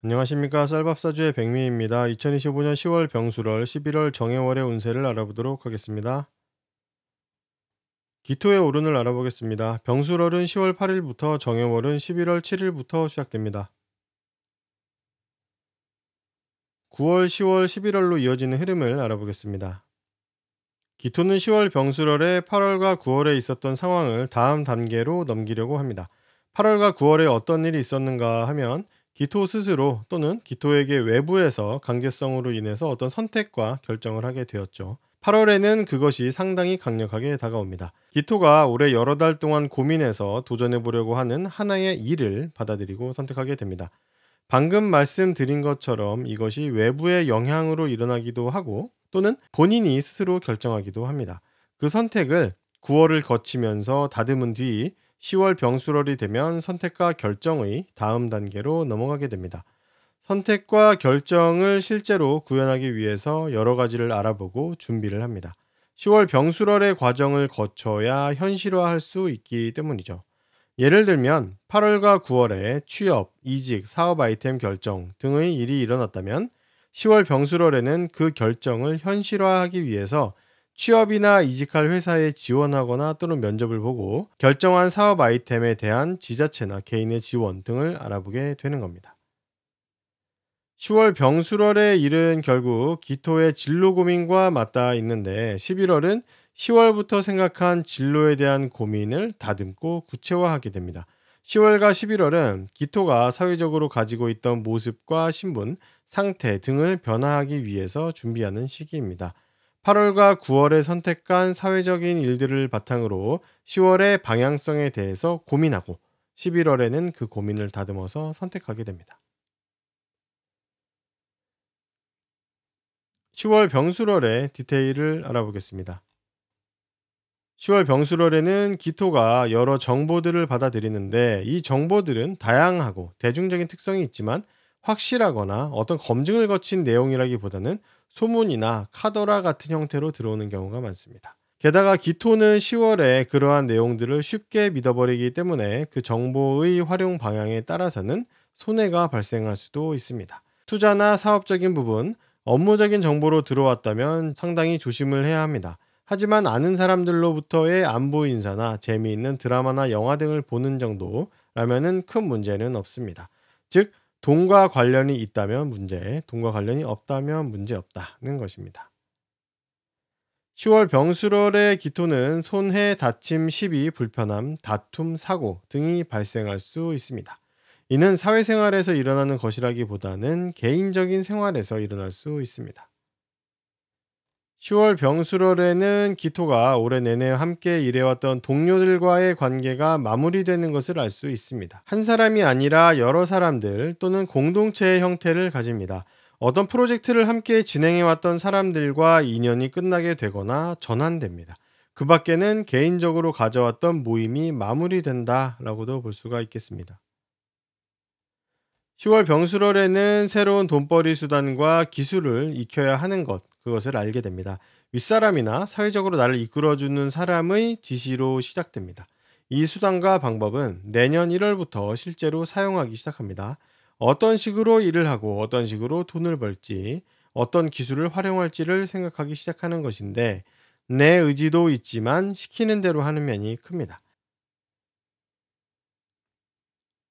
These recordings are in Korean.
안녕하십니까. 쌀밥사주의 백미입니다. 2025년 10월 병술월 11월 정해월의 운세를 알아보도록 하겠습니다. 기토의 오른을 알아보겠습니다. 병술월은 10월 8일부터 정해월은 11월 7일부터 시작됩니다. 9월, 10월, 11월로 이어지는 흐름을 알아보겠습니다. 기토는 10월 병술월에 8월과 9월에 있었던 상황을 다음 단계로 넘기려고 합니다. 8월과 9월에 어떤 일이 있었는가 하면 기토 스스로 또는 기토에게 외부에서 강제성으로 인해서 어떤 선택과 결정을 하게 되었죠. 8월에는 그것이 상당히 강력하게 다가옵니다. 기토가 올해 여러 달 동안 고민해서 도전해 보려고 하는 하나의 일을 받아들이고 선택하게 됩니다. 방금 말씀드린 것처럼 이것이 외부의 영향으로 일어나기도 하고 또는 본인이 스스로 결정하기도 합니다. 그 선택을 9월을 거치면서 다듬은 뒤 10월 병술월이 되면 선택과 결정의 다음 단계로 넘어가게 됩니다. 선택과 결정을 실제로 구현하기 위해서 여러 가지를 알아보고 준비를 합니다. 10월 병술월의 과정을 거쳐야 현실화할 수 있기 때문이죠. 예를 들면 8월과 9월에 취업, 이직, 사업 아이템 결정 등의 일이 일어났다면 10월 병술월에는 그 결정을 현실화하기 위해서 취업이나 이직할 회사에 지원하거나 또는 면접을 보고 결정한 사업 아이템에 대한 지자체나 개인의 지원 등을 알아보게 되는 겁니다. 10월 병술월의 일은 결국 기토의 진로 고민과 맞닿아 있는데 11월은 10월부터 생각한 진로에 대한 고민을 다듬고 구체화하게 됩니다. 10월과 11월은 기토가 사회적으로 가지고 있던 모습과 신분, 상태 등을 변화하기 위해서 준비하는 시기입니다. 8월과 9월에 선택한 사회적인 일들을 바탕으로 10월의 방향성에 대해서 고민하고 11월에는 그 고민을 다듬어서 선택하게 됩니다. 10월 병술월의 디테일을 알아보겠습니다. 10월 병술월에는 기토가 여러 정보들을 받아들이는데 이 정보들은 다양하고 대중적인 특성이 있지만 확실하거나 어떤 검증을 거친 내용이라기보다는 소문이나 카더라 같은 형태로 들어오는 경우가 많습니다. 게다가 기토는 10월에 그러한 내용들을 쉽게 믿어버리기 때문에 그 정보의 활용 방향에 따라서는 손해가 발생할 수도 있습니다. 투자나 사업적인 부분, 업무적인 정보로 들어왔다면 상당히 조심을 해야 합니다. 하지만 아는 사람들로부터의 안부 인사나 재미있는 드라마나 영화 등을 보는 정도라면은 큰 문제는 없습니다. 즉, 돈과 관련이 있다면 문제, 돈과 관련이 없다면 문제 없다는 것입니다. 10월 병술월의 기토는 손해, 다침, 시비, 불편함, 다툼, 사고 등이 발생할 수 있습니다. 이는 사회생활에서 일어나는 것이라기보다는 개인적인 생활에서 일어날 수 있습니다. 10월 병술월에는 기토가 올해 내내 함께 일해왔던 동료들과의 관계가 마무리되는 것을 알 수 있습니다. 한 사람이 아니라 여러 사람들 또는 공동체의 형태를 가집니다. 어떤 프로젝트를 함께 진행해왔던 사람들과 인연이 끝나게 되거나 전환됩니다. 그 밖에는 개인적으로 가져왔던 모임이 마무리된다라고도 볼 수가 있겠습니다. 10월 병술월에는 새로운 돈벌이 수단과 기술을 익혀야 하는 그것을 알게 됩니다. 윗사람이나 사회적으로 나를 이끌어주는 사람의 지시로 시작됩니다. 이 수단과 방법은 내년 1월부터 실제로 사용하기 시작합니다. 어떤 식으로 일을 하고 어떤 식으로 돈을 벌지, 어떤 기술을 활용할지를 생각하기 시작하는 것인데 내 의지도 있지만 시키는 대로 하는 면이 큽니다.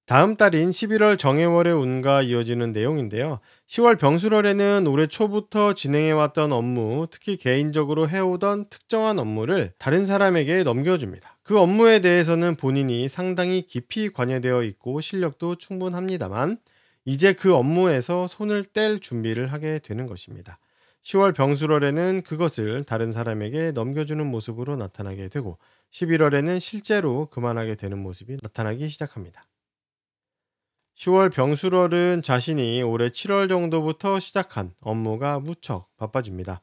다음 달인 11월 정해월의 운과 이어지는 내용인데요. 10월 병술월에는 올해 초부터 진행해왔던 업무, 특히 개인적으로 해오던 특정한 업무를 다른 사람에게 넘겨줍니다. 그 업무에 대해서는 본인이 상당히 깊이 관여되어 있고 실력도 충분합니다만 이제 그 업무에서 손을 뗄 준비를 하게 되는 것입니다. 10월 병술월에는 그것을 다른 사람에게 넘겨주는 모습으로 나타나게 되고 11월에는 실제로 그만하게 되는 모습이 나타나기 시작합니다. 10월 병술월은 자신이 올해 7월 정도부터 시작한 업무가 무척 바빠집니다.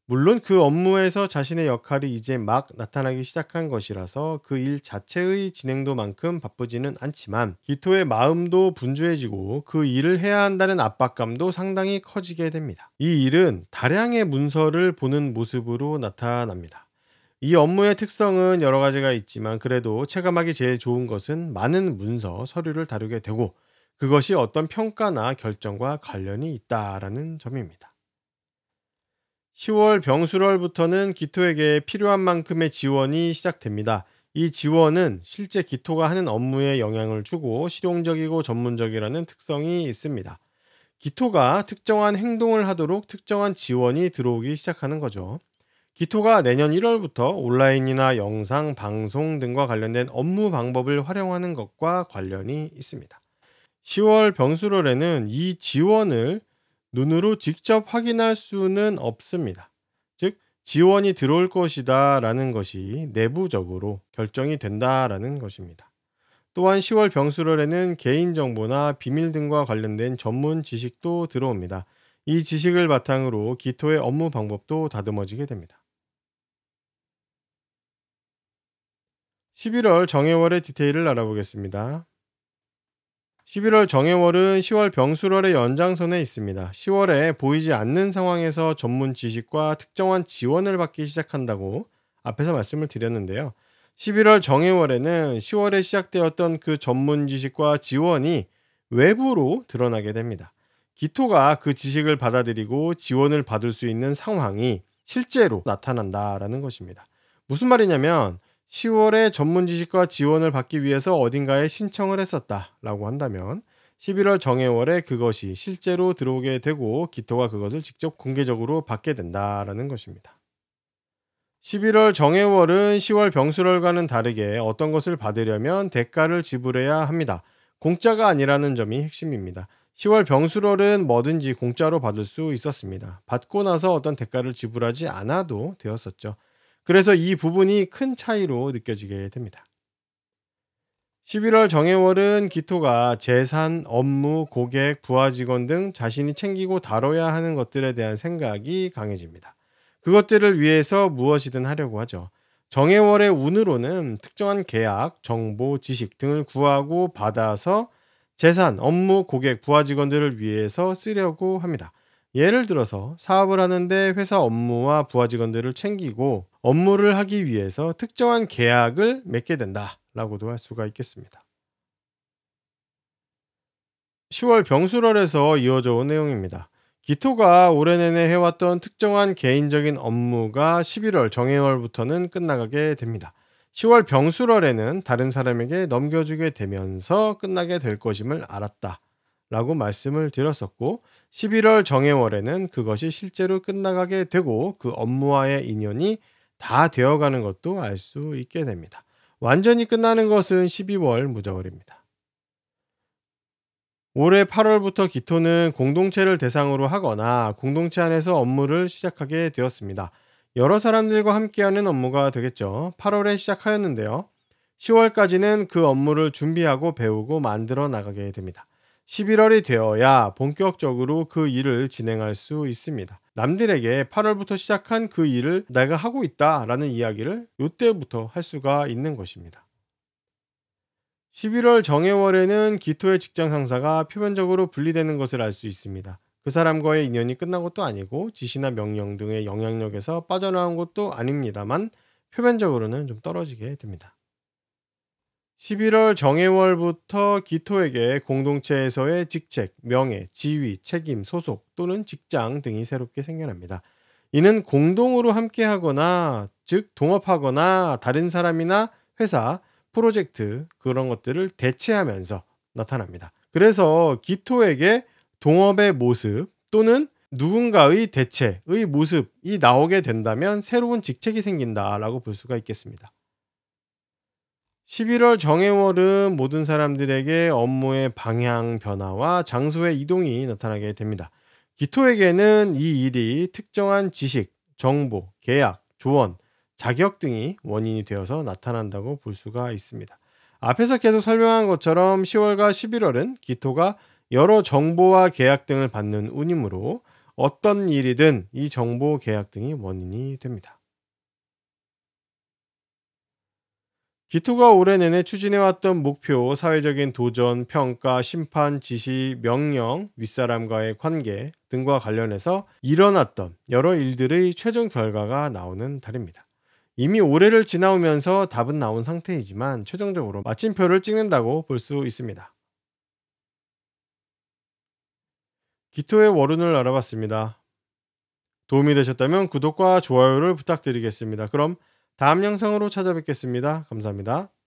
물론 그 업무에서 자신의 역할이 이제 막 나타나기 시작한 것이라서 그 일 자체의 진행도만큼 바쁘지는 않지만 기토의 마음도 분주해지고 그 일을 해야 한다는 압박감도 상당히 커지게 됩니다. 이 일은 다량의 문서를 보는 모습으로 나타납니다. 이 업무의 특성은 여러 가지가 있지만 그래도 체감하기 제일 좋은 것은 많은 문서, 서류를 다루게 되고 그것이 어떤 평가나 결정과 관련이 있다라는 점입니다. 10월 병술월부터는 기토에게 필요한 만큼의 지원이 시작됩니다. 이 지원은 실제 기토가 하는 업무에 영향을 주고 실용적이고 전문적이라는 특성이 있습니다. 기토가 특정한 행동을 하도록 특정한 지원이 들어오기 시작하는 거죠. 기토가 내년 1월부터 온라인이나 영상, 방송 등과 관련된 업무 방법을 활용하는 것과 관련이 있습니다. 10월 병수월에는 이 지원을 눈으로 직접 확인할 수는 없습니다. 즉, 지원이 들어올 것이다 라는 것이 내부적으로 결정이 된다라는 것입니다. 또한 10월 병수월에는 개인정보나 비밀 등과 관련된 전문 지식도 들어옵니다. 이 지식을 바탕으로 기토의 업무 방법도 다듬어지게 됩니다. 11월 정해월의 디테일을 알아보겠습니다. 11월 정해월은 10월 병술월의 연장선에 있습니다. 10월에 보이지 않는 상황에서 전문 지식과 특정한 지원을 받기 시작한다고 앞에서 말씀을 드렸는데요. 11월 정해월에는 10월에 시작되었던 그 전문 지식과 지원이 외부로 드러나게 됩니다. 기토가 그 지식을 받아들이고 지원을 받을 수 있는 상황이 실제로 나타난다라는 것입니다. 무슨 말이냐면 10월에 전문 지식과 지원을 받기 위해서 어딘가에 신청을 했었다라고 한다면 11월 정해월에 그것이 실제로 들어오게 되고 기토가 그것을 직접 공개적으로 받게 된다라는 것입니다. 11월 정해월은 10월 병술월과는 다르게 어떤 것을 받으려면 대가를 지불해야 합니다. 공짜가 아니라는 점이 핵심입니다. 10월 병술월은 뭐든지 공짜로 받을 수 있었습니다. 받고 나서 어떤 대가를 지불하지 않아도 되었었죠. 그래서 이 부분이 큰 차이로 느껴지게 됩니다. 11월 정해월은 기토가 재산, 업무, 고객, 부하 직원 등 자신이 챙기고 다뤄야 하는 것들에 대한 생각이 강해집니다. 그것들을 위해서 무엇이든 하려고 하죠. 정해월의 운으로는 특정한 계약, 정보, 지식 등을 구하고 받아서 재산, 업무, 고객, 부하 직원들을 위해서 쓰려고 합니다. 예를 들어서 사업을 하는데 회사 업무와 부하 직원들을 챙기고 업무를 하기 위해서 특정한 계약을 맺게 된다라고도 할 수가 있겠습니다. 10월 병술월에서 이어져 온 내용입니다. 기토가 올해 내내 해왔던 특정한 개인적인 업무가 11월 정해월부터는 끝나가게 됩니다. 10월 병술월에는 다른 사람에게 넘겨주게 되면서 끝나게 될 것임을 알았다 라고 말씀을 드렸었고 11월 정해월에는 그것이 실제로 끝나가게 되고 그 업무와의 인연이 다 되어가는 것도 알 수 있게 됩니다. 완전히 끝나는 것은 12월 무저월입니다. 올해 8월부터 기토는 공동체를 대상으로 하거나 공동체 안에서 업무를 시작하게 되었습니다. 여러 사람들과 함께하는 업무가 되겠죠. 8월에 시작하였는데요. 10월까지는 그 업무를 준비하고 배우고 만들어 나가게 됩니다. 11월이 되어야 본격적으로 그 일을 진행할 수 있습니다. 남들에게 8월부터 시작한 그 일을 내가 하고 있다라는 이야기를 이때부터 할 수가 있는 것입니다. 11월 정해월에는 기토의 직장 상사가 표면적으로 분리되는 것을 알 수 있습니다. 그 사람과의 인연이 끝난 것도 아니고 지시나 명령 등의 영향력에서 빠져나온 것도 아닙니다만 표면적으로는 좀 떨어지게 됩니다. 11월 정해월부터 기토에게 공동체에서의 직책, 명예, 지위, 책임, 소속 또는 직장 등이 새롭게 생겨납니다. 이는 공동으로 함께하거나 즉 동업하거나 다른 사람이나 회사, 프로젝트 그런 것들을 대체하면서 나타납니다. 그래서 기토에게 동업의 모습 또는 누군가의 대체의 모습이 나오게 된다면 새로운 직책이 생긴다라고 볼 수가 있겠습니다. 11월 정해월은 모든 사람들에게 업무의 방향 변화와 장소의 이동이 나타나게 됩니다. 기토에게는 이 일이 특정한 지식, 정보, 계약, 조언, 자격 등이 원인이 되어서 나타난다고 볼 수가 있습니다. 앞에서 계속 설명한 것처럼 10월과 11월은 기토가 여러 정보와 계약 등을 받는 운이므로 어떤 일이든 이 정보, 계약 등이 원인이 됩니다. 기토가 올해 내내 추진해왔던 목표, 사회적인 도전, 평가, 심판, 지시, 명령, 윗사람과의 관계 등과 관련해서 일어났던 여러 일들의 최종 결과가 나오는 달입니다. 이미 올해를 지나오면서 답은 나온 상태이지만 최종적으로 마침표를 찍는다고 볼 수 있습니다. 기토의 월운을 알아봤습니다. 도움이 되셨다면 구독과 좋아요를 부탁드리겠습니다. 그럼 다음 영상으로 찾아뵙겠습니다. 감사합니다.